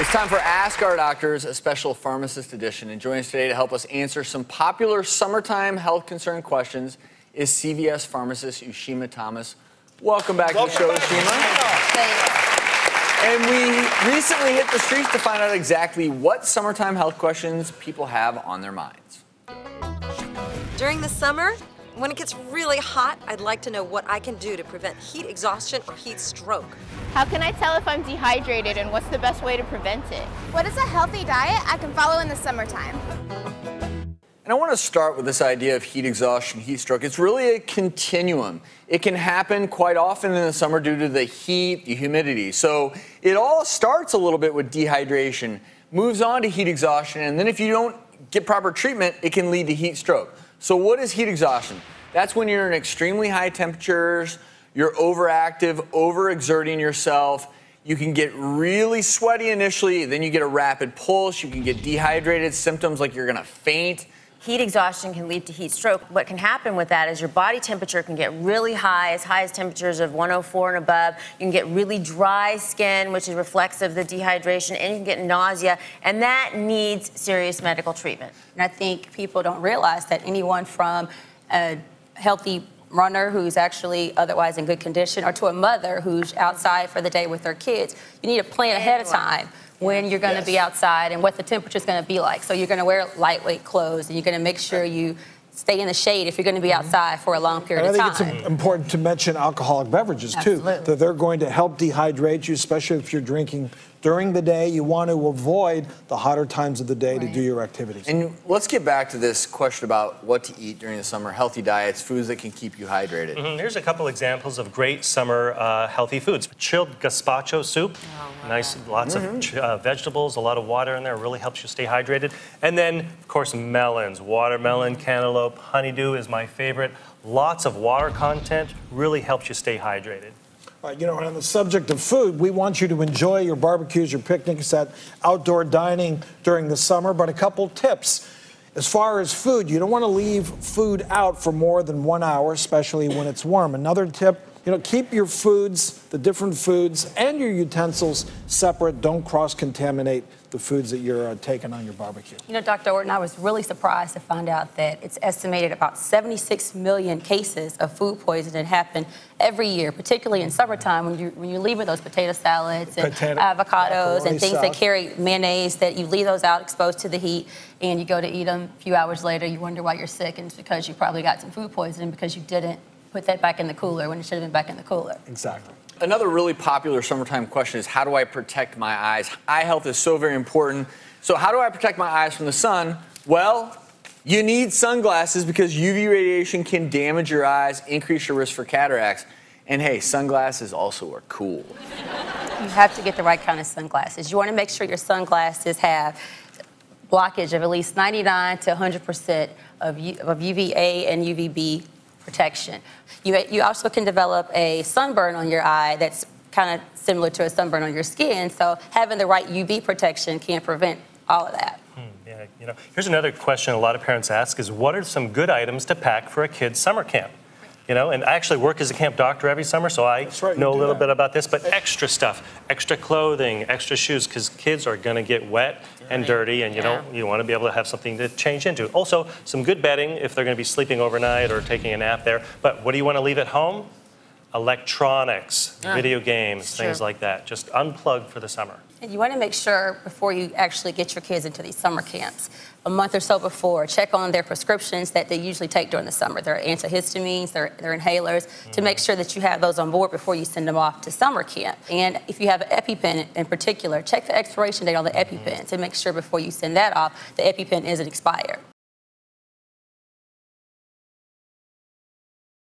It's time for Ask Our Doctors, a special pharmacist edition. And joining us today to help us answer some popular summertime health concern questions is CVS pharmacist Ushima Thomas. Welcome back to the show, Ushima. Thanks. And we recently hit the streets to find out exactly what summertime health questions people have on their minds. During the summer, when it gets really hot, I'd like to know what I can do to prevent heat exhaustion or heat stroke. How can I tell if I'm dehydrated and what's the best way to prevent it? What is a healthy diet I can follow in the summertime? And I want to start with this idea of heat exhaustion, heat stroke. It's really a continuum. It can happen quite often in the summer due to the heat, the humidity. So it all starts a little bit with dehydration, moves on to heat exhaustion, and then if you don't get proper treatment, it can lead to heat stroke. So what is heat exhaustion? That's when you're in extremely high temperatures, you're overactive, overexerting yourself. You can get really sweaty initially, then you get a rapid pulse, you can get dehydrated, symptoms like you're gonna faint. Heat exhaustion can lead to heat stroke. What can happen with that is your body temperature can get really high as temperatures of 104 and above. You can get really dry skin, which is reflexive of the dehydration, and you can get nausea, and that needs serious medical treatment. And I think people don't realize that anyone from a healthy runner who's actually otherwise in good condition or to a mother who's outside for the day with their kids, you need to plan ahead of time when you're going to be outside and what the temperature is going to be like. So you're going to wear lightweight clothes and you're going to make sure you stay in the shade if you're going to be outside for a long period of time. I think it's important to mention alcoholic beverages too. Absolutely. That they're going to help dehydrate you, especially if you're drinking during the day. You want to avoid the hotter times of the day to do your activities. And let's get back to this question about what to eat during the summer, healthy diets, foods that can keep you hydrated. Here's a couple examples of great summer healthy foods. Chilled gazpacho soup, nice, lots of vegetables, a lot of water in there, really helps you stay hydrated. And then, of course, melons, watermelon, cantaloupe, honeydew is my favorite. Lots of water content really helps you stay hydrated. You know, on the subject of food, we want you to enjoy your barbecues, your picnics, that outdoor dining during the summer, but a couple tips. As far as food, you don't want to leave food out for more than 1 hour, especially when it's warm. Another tip, keep your foods, the different foods, and your utensils separate. Don't cross-contaminate the foods that you're taking on your barbecue. Dr. Orton, I was really surprised to find out that it's estimated about 76 million cases of food poisoning happen every year, particularly in summertime when you leave with those potato salads and avocados and things that carry mayonnaise, that you leave those out exposed to the heat and you go to eat them a few hours later, you wonder why you're sick, and it's because you probably got some food poisoning because you didn't put that back in the cooler when it should have been back in the cooler. Exactly. Another really popular summertime question is, how do I protect my eyes? Eye health is so very important. So how do I protect my eyes from the sun? Well, you need sunglasses because UV radiation can damage your eyes, increase your risk for cataracts. And hey, sunglasses also are cool. You have to get the right kind of sunglasses. You want to make sure your sunglasses have blockage of at least 99 to 100% of UVA and UVB protection. You also can develop a sunburn on your eye that's kind of similar to a sunburn on your skin, so having the right UV protection can prevent all of that. Yeah, here's another question a lot of parents ask is, what are some good items to pack for a kid's summer camp? And I actually work as a camp doctor every summer, so I know a little bit about this, but extra stuff, extra clothing, extra shoes, because kids are going to get wet and dirty, and you want to be able to have something to change into. Also, some good bedding if they're going to be sleeping overnight or taking a nap there. But what do you want to leave at home? Electronics, video games, things like that. Just unplug for the summer. And you want to make sure before you actually get your kids into these summer camps, a month or so before, check on their prescriptions that they usually take during the summer. Their antihistamines, their inhalers, to make sure that you have those on board before you send them off to summer camp. And if you have an EpiPen in particular, check the expiration date on the EpiPen to make sure before you send that off, the EpiPen isn't expired.